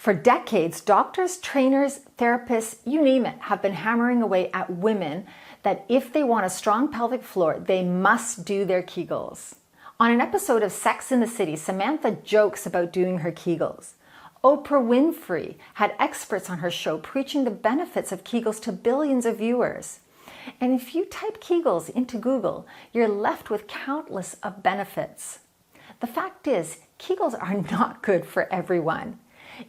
For decades, doctors, trainers, therapists, you name it, have been hammering away at women that if they want a strong pelvic floor, they must do their Kegels. On an episode of Sex and the City, Samantha jokes about doing her Kegels. Oprah Winfrey had experts on her show preaching the benefits of Kegels to billions of viewers. And if you type Kegels into Google, you're left with countless of benefits. The fact is, Kegels are not good for everyone.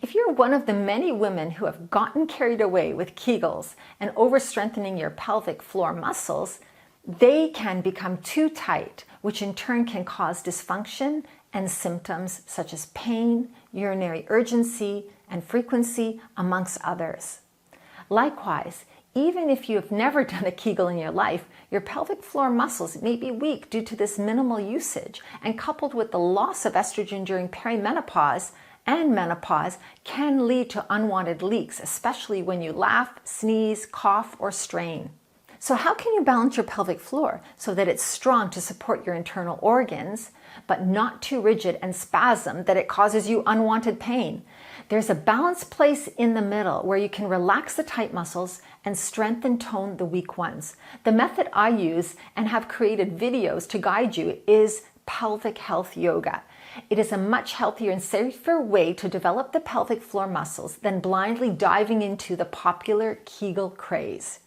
If you're one of the many women who have gotten carried away with Kegels and overstrengthening your pelvic floor muscles, they can become too tight, which in turn can cause dysfunction and symptoms such as pain, urinary urgency, and frequency, amongst others. Likewise, even if you have never done a Kegel in your life, your pelvic floor muscles may be weak due to this minimal usage, and coupled with the loss of estrogen during perimenopause and menopause can lead to unwanted leaks, especially when you laugh, sneeze, cough, or strain. So how can you balance your pelvic floor so that it's strong to support your internal organs, but not too rigid and spasm that it causes you unwanted pain? There's a balanced place in the middle where you can relax the tight muscles and strengthen tone the weak ones. The method I use and have created videos to guide you is pelvic health yoga. It is a much healthier and safer way to develop the pelvic floor muscles than blindly diving into the popular Kegel craze.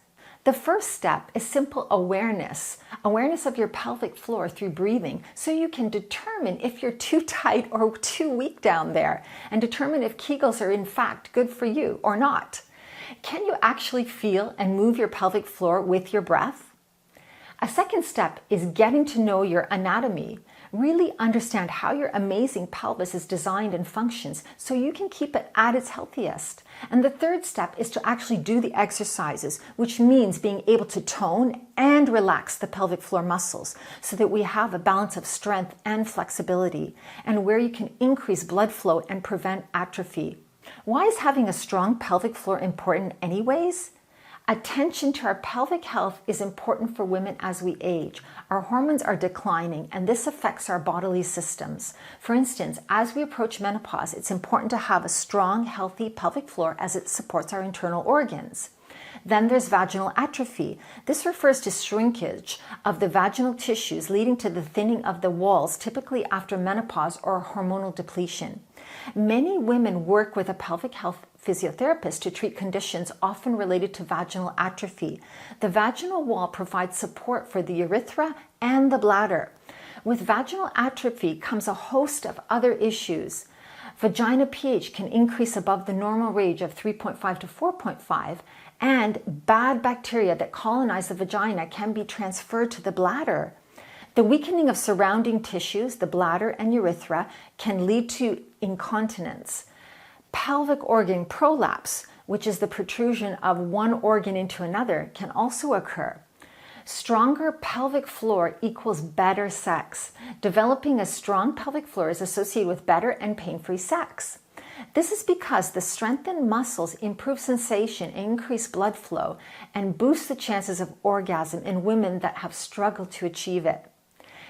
The first step is simple awareness of your pelvic floor through breathing, so you can determine if you're too tight or too weak down there, and determine if Kegels are in fact good for you or not. Can you actually feel and move your pelvic floor with your breath? A second step is getting to know your anatomy. Really understand how your amazing pelvis is designed and functions so you can keep it at its healthiest. And the third step is to actually do the exercises, which means being able to tone and relax the pelvic floor muscles so that we have a balance of strength and flexibility, and where you can increase blood flow and prevent atrophy. Why is having a strong pelvic floor important anyways? Attention to our pelvic health is important for women as we age. Our hormones are declining, and this affects our bodily systems. For instance, as we approach menopause, it's important to have a strong, healthy pelvic floor as it supports our internal organs. Then there's vaginal atrophy. This refers to shrinkage of the vaginal tissues, leading to the thinning of the walls, typically after menopause or hormonal depletion. Many women work with a pelvic health physiotherapist to treat conditions often related to vaginal atrophy. The vaginal wall provides support for the urethra and the bladder. With vaginal atrophy comes a host of other issues. Vagina pH can increase above the normal range of 3.5 to 4.5, and bad bacteria that colonize the vagina can be transferred to the bladder. The weakening of surrounding tissues, the bladder and urethra, can lead to incontinence. Pelvic organ prolapse, which is the protrusion of one organ into another, can also occur. Stronger pelvic floor equals better sex. Developing a strong pelvic floor is associated with better and pain-free sex. This is because the strengthened muscles improve sensation, increase blood flow, and boost the chances of orgasm in women that have struggled to achieve it.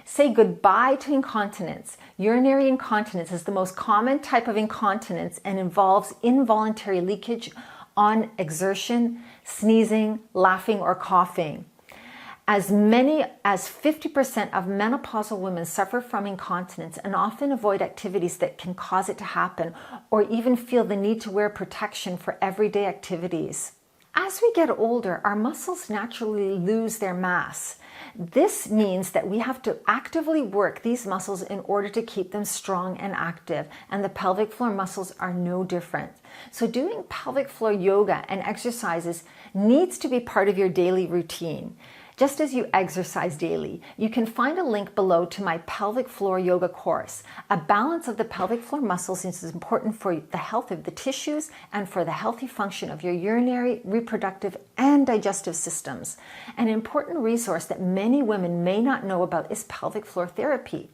Say goodbye to incontinence. Urinary incontinence is the most common type of incontinence and involves involuntary leakage on exertion, sneezing, laughing, or coughing. As many as 50% of menopausal women suffer from incontinence and often avoid activities that can cause it to happen, or even feel the need to wear protection for everyday activities. As we get older, our muscles naturally lose their mass. This means that we have to actively work these muscles in order to keep them strong and active, and the pelvic floor muscles are no different. So doing pelvic floor yoga and exercises needs to be part of your daily routine. Just as you exercise daily, you can find a link below to my pelvic floor yoga course. A balance of the pelvic floor muscles is important for the health of the tissues and for the healthy function of your urinary, reproductive, and digestive systems. An important resource that many women may not know about is pelvic floor therapy.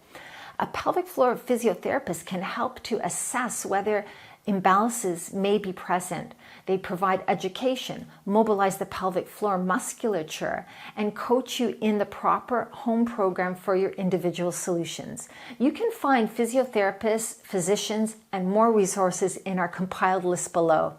A pelvic floor physiotherapist can help to assess whether Imbalances may be present. They provide education, mobilize the pelvic floor musculature, and coach you in the proper home program for your individual solutions. You can find physiotherapists, physicians, and more resources in our compiled list below.